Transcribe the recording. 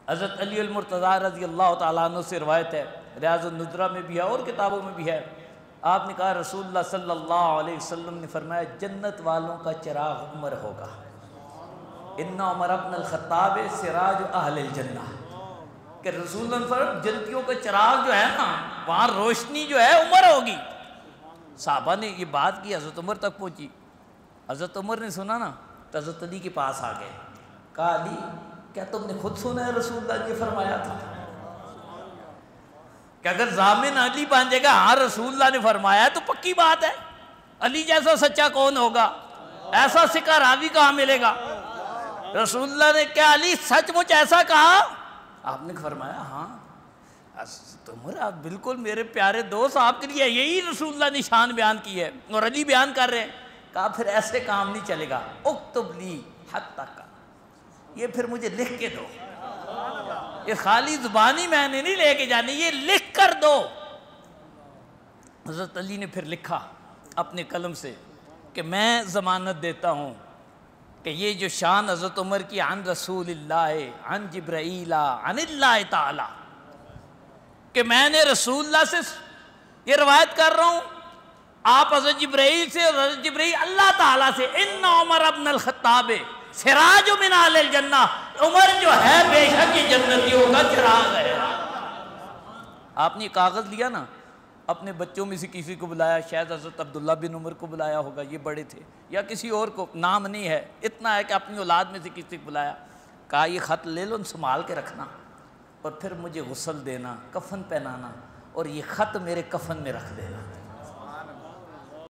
حضرت علی المرتضیٰ رضی اللہ تعالیٰ عنہ سے روایت ہے، ریاض النظرہ میں بھی ہے اور کتابوں میں بھی ہے، آپ نے کہا رسول اللہ صلی اللہ علیہ وسلم نے فرمایا جنت والوں کا چراغ عمر ہوگا، ان عمر بن الخطاب سراج اہل الجنہ، کہ رسول اللہ نے فرمایا جنتیوں کا چراغ جو ہے نا وہاں روشنی جو ہے عمر ہوگی۔ صحابہ نے یہ بات کی، حضرت عمر تک پہنچی، حضرت عمر نے سنا نا تو حضرت علی کے پاس آ گئے، کہا علی کیا تم نے خود سنا ہے رسول اللہ نے یہ فرمایا تھا؟ کہ اگر ضامن علی بن جائے گا ہاں رسول اللہ نے فرمایا تو پکی بات ہے، علی جیسا سچا کون ہوگا، ایسا سکہ راوی کہاں ملے گا؟ رسول اللہ نے کیا علی سچ مچ ایسا کہا؟ آپ نے فرمایا ہاں عمر آپ بالکل میرے پیارے دوست، آپ کے لیے یہی رسول اللہ نے شان بیان کی ہے اور علی بیان کر رہے ہیں۔ کہا پھر ایسے کام نہیں چلے گا، اکتب لی حتی کا، یہ پھر مجھے لکھ کے دو، یہ خالی زبانی میں نے نہیں لے کے جانی، یہ لکھ کر دو۔ حضرت علی نے پھر لکھا اپنے قلم سے کہ میں ضمانت دیتا ہوں کہ یہ جو شان حضرت عمر کی عن رسول اللہ عن جبرائیل عن اللہ تعالی، کہ میں نے رسول اللہ سے یہ روایت کر رہا ہوں، آپ حضرت جبرائیل سے اور حضرت جبرائیل اللہ تعالیٰ سے، ان عمر ابن الخطاب سراج من اہل الجنہ، عمر جو ہے بے شک یہ جنتیوں کا چراغ ہے۔ آپ نے کاغذ لیا نا، اپنے بچوں میں سے کسی کو بلایا، شاید حضرت عبداللہ بن عمر کو بلایا ہوگا، یہ بڑے تھے، یا کسی اور کو، نام نہیں ہے، اتنا ہے کہ اپنی اولاد میں سے کسی کو بلایا، کہا یہ خط لے لو، سنبھال کے رکھنا اور پھر مجھے غسل دینا، کفن پہنانا اور یہ خط میرے کفن میں رکھ دینا۔